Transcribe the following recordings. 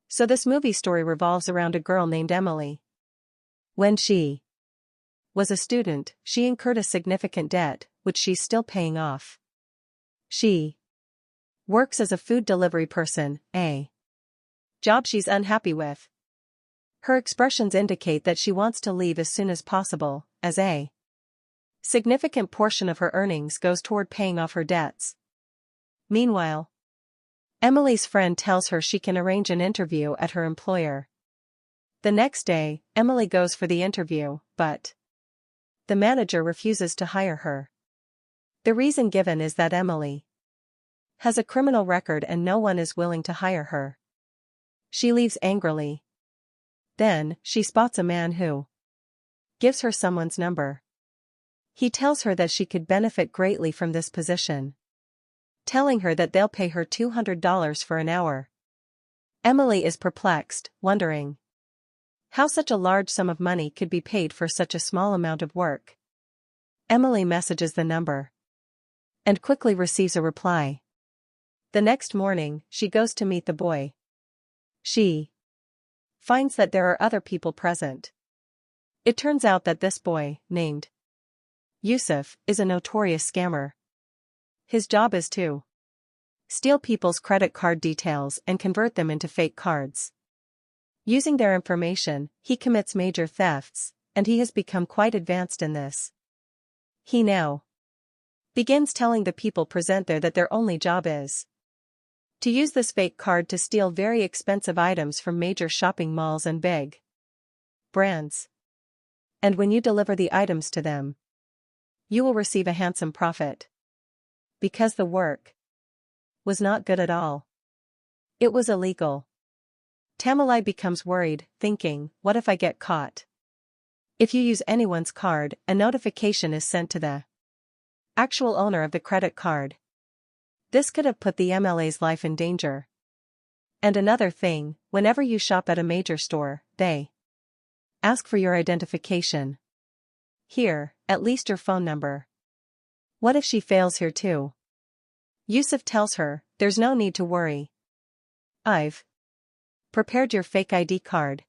So this movie story revolves around a girl named Emily. When she was a student, she incurred a significant debt, which she's still paying off. She works as a food delivery person, a job she's unhappy with. Her expressions indicate that she wants to leave as soon as possible, as a significant portion of her earnings goes toward paying off her debts. Meanwhile, Emily's friend tells her she can arrange an interview at her employer. The next day, Emily goes for the interview, but the manager refuses to hire her. The reason given is that Emily has a criminal record and no one is willing to hire her. She leaves angrily. Then, she spots a man who gives her someone's number. He tells her that she could benefit greatly from this position, telling her that they'll pay her $200 for an hour. Emily is perplexed, wondering how such a large sum of money could be paid for such a small amount of work. Emily messages the number and quickly receives a reply. The next morning, she goes to meet the boy. She finds that there are other people present. It turns out that this boy, named Yusuf, is a notorious scammer. His job is to steal people's credit card details and convert them into fake cards. Using their information, he commits major thefts, and he has become quite advanced in this. He now begins telling the people present there that their only job is to use this fake card to steal very expensive items from major shopping malls and big brands. And when you deliver the items to them, you will receive a handsome profit. Because the work was not good at all. It was illegal. Tamalai becomes worried, thinking, what if I get caught? If you use anyone's card, a notification is sent to the actual owner of the credit card. This could have put the MLA's life in danger. And another thing, whenever you shop at a major store, they ask for your identification. Here, at least your phone number. What if she fails here too? Yusuf tells her, there's no need to worry. I've prepared your fake ID card.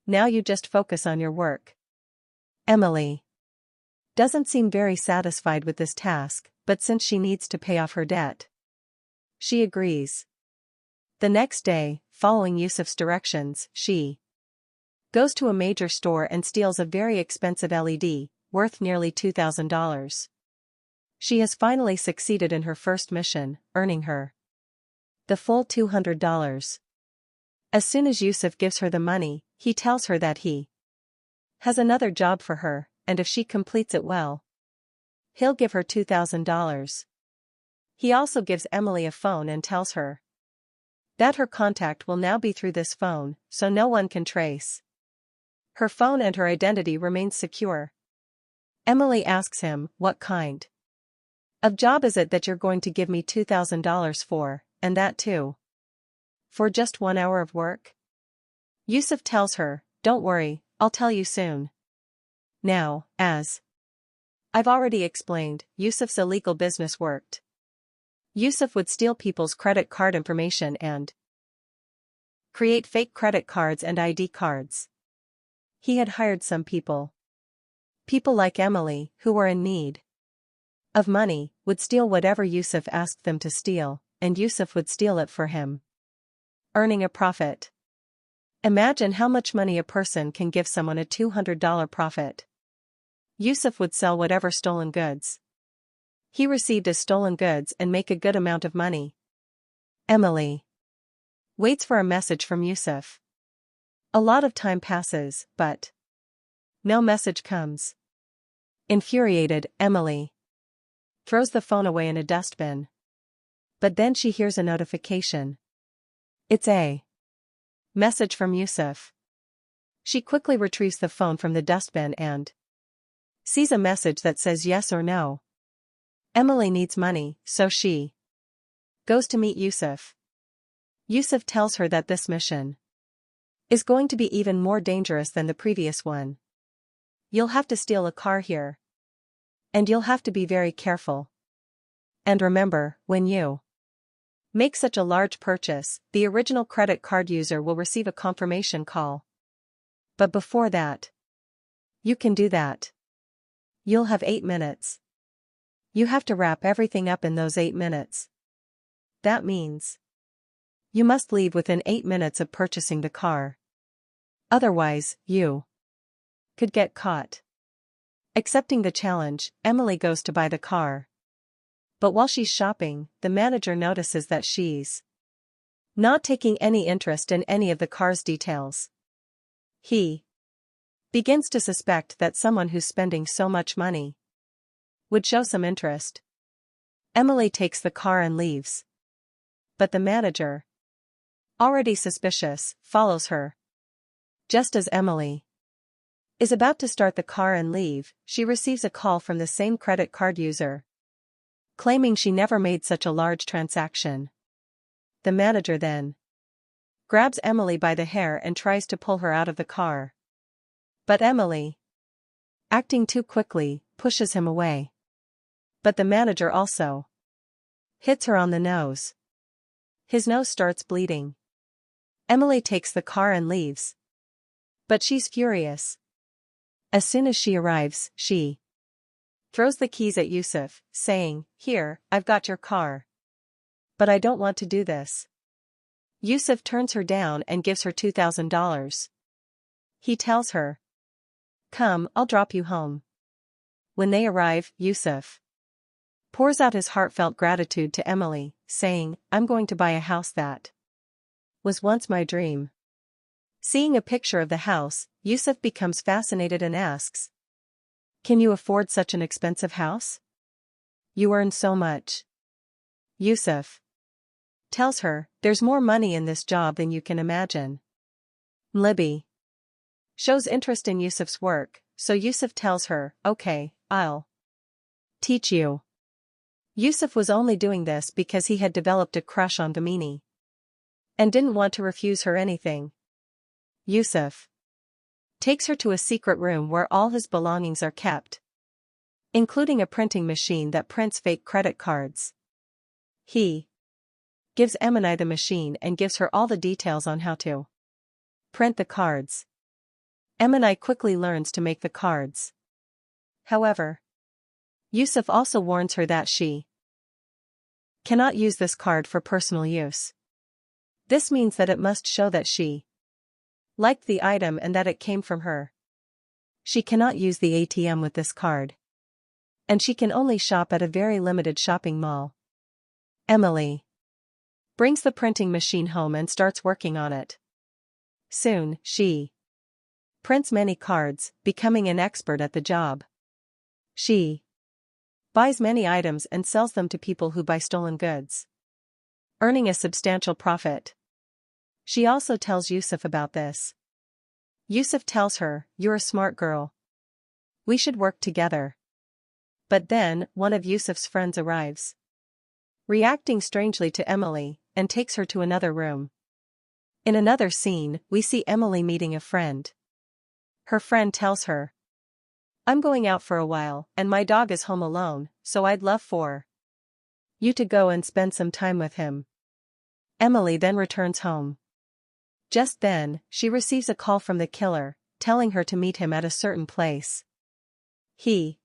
Now you just focus on your work. Emily doesn't seem very satisfied with this task, but since she needs to pay off her debt, she agrees. The next day, following Yusuf's directions, she goes to a major store and steals a very expensive LED, worth nearly $2,000. She has finally succeeded in her first mission, earning her the full $200. As soon as Yusuf gives her the money, he tells her that he has another job for her, and if she completes it well, he'll give her $2,000. He also gives Emily a phone and tells her that her contact will now be through this phone, so no one can trace her phone and her identity remains secure. Emily asks him, what kind of job is it that you're going to give me $2,000 for, and that too for just 1 hour of work? Yusuf tells her, don't worry, I'll tell you soon. Now, as I've already explained, Yusuf's illegal business worked. Yusuf would steal people's credit card information and create fake credit cards and ID cards. He had hired some people like Emily, who were in need of money, would steal whatever Yusuf asked them to steal, and Yusuf would steal it for him, earning a profit. Imagine how much money a person can give someone a $200 profit. Yusuf would sell whatever stolen goods he received as stolen goods and make a good amount of money. Emily waits for a message from Yusuf. A lot of time passes, but no message comes. Infuriated, Emily throws the phone away in a dustbin. But then she hears a notification. It's a message from Yusuf. She quickly retrieves the phone from the dustbin and sees a message that says yes or no. Emily needs money, so she goes to meet Yusuf. Yusuf tells her that this mission is going to be even more dangerous than the previous one. You'll have to steal a car here. And you'll have to be very careful. And remember, when you make such a large purchase, the original credit card user will receive a confirmation call. But before that, you can do that. You'll have 8 minutes. You have to wrap everything up in those 8 minutes. That means you must leave within 8 minutes of purchasing the car. Otherwise, you could get caught. Accepting the challenge, Emily goes to buy the car. But while she's shopping, the manager notices that she's not taking any interest in any of the car's details. He begins to suspect that someone who's spending so much money would show some interest. Emily takes the car and leaves. But the manager, already suspicious, follows her. Just as Emily is about to start the car and leave, she receives a call from the same credit card user, claiming she never made such a large transaction. The manager then grabs Emily by the hair and tries to pull her out of the car. But Emily, acting too quickly, pushes him away. But the manager also hits her on the nose. His nose starts bleeding. Emily takes the car and leaves. But she's furious. As soon as she arrives, she throws the keys at Yusuf, saying, "Here, I've got your car. But I don't want to do this." Yusuf turns her down and gives her $2,000. He tells her, "Come, I'll drop you home." When they arrive, Yusuf pours out his heartfelt gratitude to Emily, saying, "I'm going to buy a house that was once my dream." Seeing a picture of the house, Yusuf becomes fascinated and asks, "Can you afford such an expensive house? You earn so much." Yusuf tells her, "There's more money in this job than you can imagine." Libby shows interest in Yusuf's work, so Yusuf tells her, "Okay, I'll teach you." Yusuf was only doing this because he had developed a crush on Gamini and didn't want to refuse her anything. Yusuf takes her to a secret room where all his belongings are kept, including a printing machine that prints fake credit cards. He gives Emily the machine and gives her all the details on how to print the cards. Emily quickly learns to make the cards. However, Yusuf also warns her that she cannot use this card for personal use. This means that it must show that she liked the item and that it came from her. She cannot use the ATM with this card. And she can only shop at a very limited shopping mall. Emily brings the printing machine home and starts working on it. Soon, she prints many cards, becoming an expert at the job. She buys many items and sells them to people who buy stolen goods, earning a substantial profit. She also tells Yusuf about this. Yusuf tells her, "You're a smart girl. We should work together." But then, one of Yusuf's friends arrives, reacting strangely to Emily, and takes her to another room. In another scene, we see Emily meeting a friend. Her friend tells her, "I'm going out for a while, and my dog is home alone, so I'd love for you to go and spend some time with him." Emily then returns home. Just then, she receives a call from the killer, telling her to meet him at a certain place. He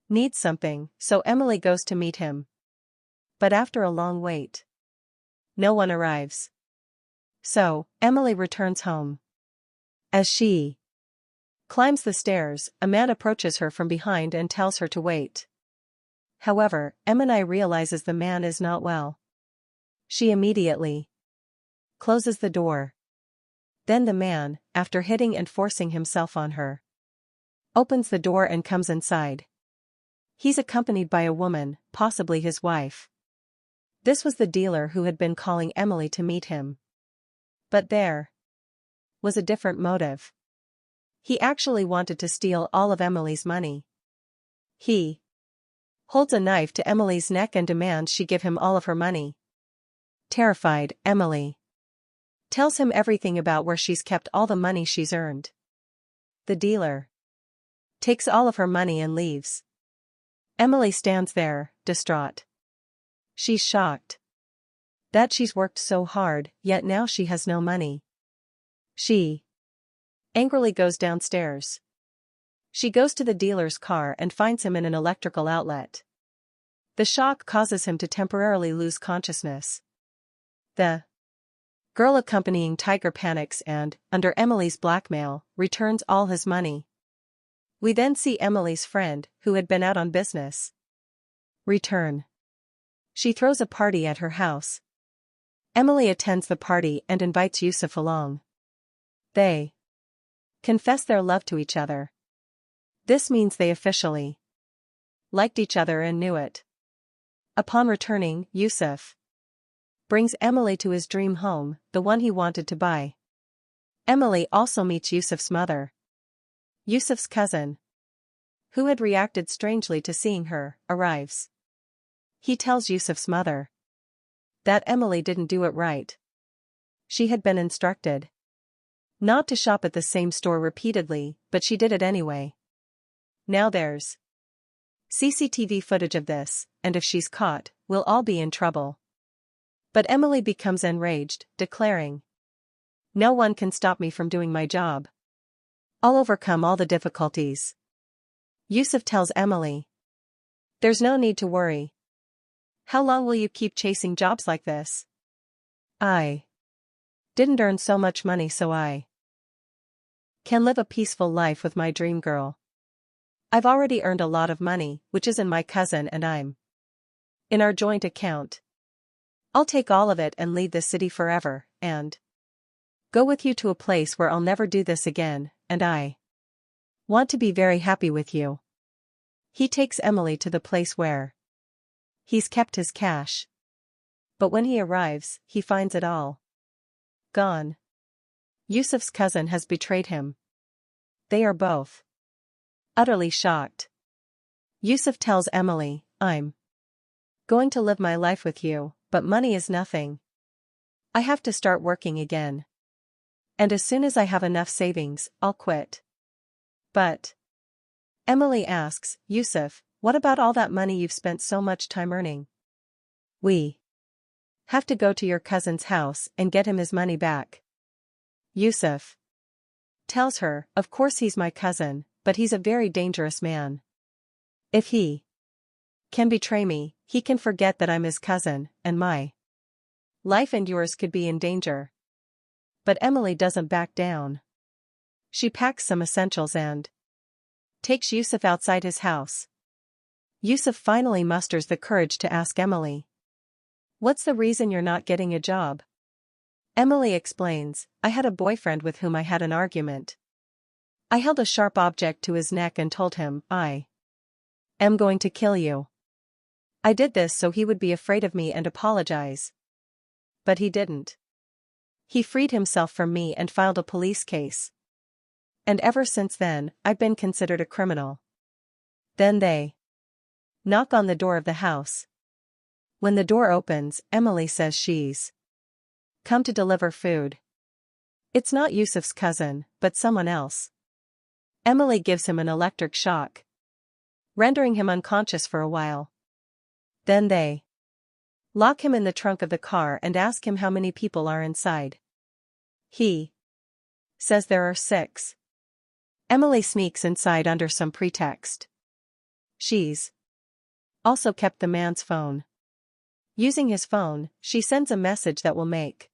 needs something, so Emily goes to meet him. But after a long wait, no one arrives. So, Emily returns home. As she climbs the stairs, a man approaches her from behind and tells her to wait. However, Emily realizes the man is not well. She immediately closes the door. Then the man, after hitting and forcing himself on her, opens the door and comes inside. He's accompanied by a woman, possibly his wife. This was the dealer who had been calling Emily to meet him. But there was a different motive. He actually wanted to steal all of Emily's money. He holds a knife to Emily's neck and demands she give him all of her money. Terrified, Emily tells him everything about where she's kept all the money she's earned. The dealer takes all of her money and leaves. Emily stands there, distraught. She's shocked. That she's worked so hard, yet now she has no money. She angrily goes downstairs. She goes to the dealer's car and finds him in an electrical outlet. The shock causes him to temporarily lose consciousness. The girl accompanying Tiger panics and, under Emily's blackmail, returns all his money. We then see Emily's friend, who had been out on business, return. She throws a party at her house. Emily attends the party and invites Yusuf along. They confess their love to each other. This means they officially liked each other and knew it. Upon returning, Yusuf brings Emily to his dream home, the one he wanted to buy. Emily also meets Yusuf's mother. Yusuf's cousin, who had reacted strangely to seeing her, arrives. He tells Yusuf's mother that Emily didn't do it right. She had been instructed not to shop at the same store repeatedly, but she did it anyway. Now there's CCTV footage of this, and if she's caught, we'll all be in trouble. But Emily becomes enraged, declaring, "No one can stop me from doing my job. I'll overcome all the difficulties." Yusuf tells Emily, "There's no need to worry. How long will you keep chasing jobs like this? I didn't earn so much money so I can live a peaceful life with my dream girl. I've already earned a lot of money, which is in my cousin and I'm in our joint account. I'll take all of it and leave this city forever, and go with you to a place where I'll never do this again, and I want to be very happy with you." He takes Emily to the place where he's kept his cash. But when he arrives, he finds it all gone. Yusuf's cousin has betrayed him. They are both utterly shocked. Yusuf tells Emily, "I'm going to live my life with you, but money is nothing. I have to start working again. And as soon as I have enough savings, I'll quit." But Emily asks, "Yusuf, what about all that money you've spent so much time earning? We have to go to your cousin's house and get him his money back." Yusuf tells her, "Of course he's my cousin, but he's a very dangerous man. If he can betray me, he can forget that I'm his cousin, and my life and yours could be in danger." But Emily doesn't back down. She packs some essentials and takes Yusuf outside his house. Yusuf finally musters the courage to ask Emily, "What's the reason you're not getting a job?" Emily explains, "I had a boyfriend with whom I had an argument. I held a sharp object to his neck and told him, 'I am going to kill you.' I did this so he would be afraid of me and apologize. But he didn't. He freed himself from me and filed a police case. And ever since then, I've been considered a criminal." Then they knock on the door of the house. When the door opens, Emily says she's come to deliver food. It's not Yusuf's cousin, but someone else. Emily gives him an electric shock, rendering him unconscious for a while. Then they lock him in the trunk of the car and ask him how many people are inside. He says there are 6. Emily sneaks inside under some pretext. She's also kept the man's phone. Using his phone, she sends a message that will make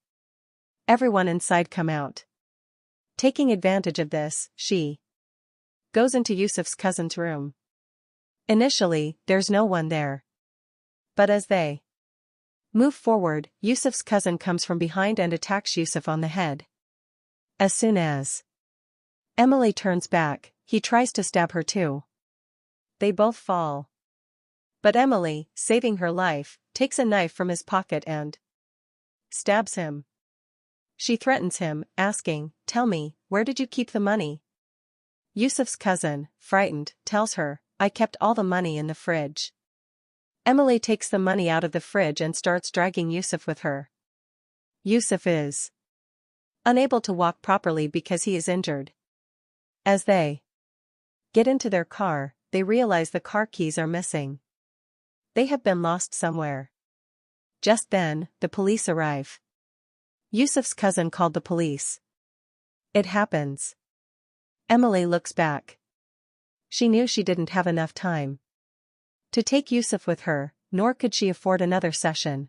everyone inside come out. Taking advantage of this, she goes into Yusuf's cousin's room. Initially, there's no one there. But as they move forward, Yusuf's cousin comes from behind and attacks Yusuf on the head. As soon as Emily turns back, he tries to stab her too. They both fall. But Emily, saving her life, takes a knife from his pocket and stabs him. She threatens him, asking, "Tell me, where did you keep the money?" Yusuf's cousin, frightened, tells her, "I kept all the money in the fridge." Emily takes the money out of the fridge and starts dragging Yusuf with her. Yusuf is unable to walk properly because he is injured. As they get into their car, they realize the car keys are missing. They have been lost somewhere. Just then, the police arrive. Yusuf's cousin called the police. It happens. Emily looks back. She knew she didn't have enough time to take Yusuf with her, nor could she afford another session.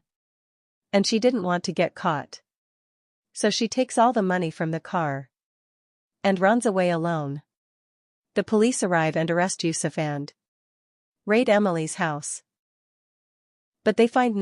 And she didn't want to get caught. So she takes all the money from the car and runs away alone. The police arrive and arrest Yusuf and raid Emily's house. But they find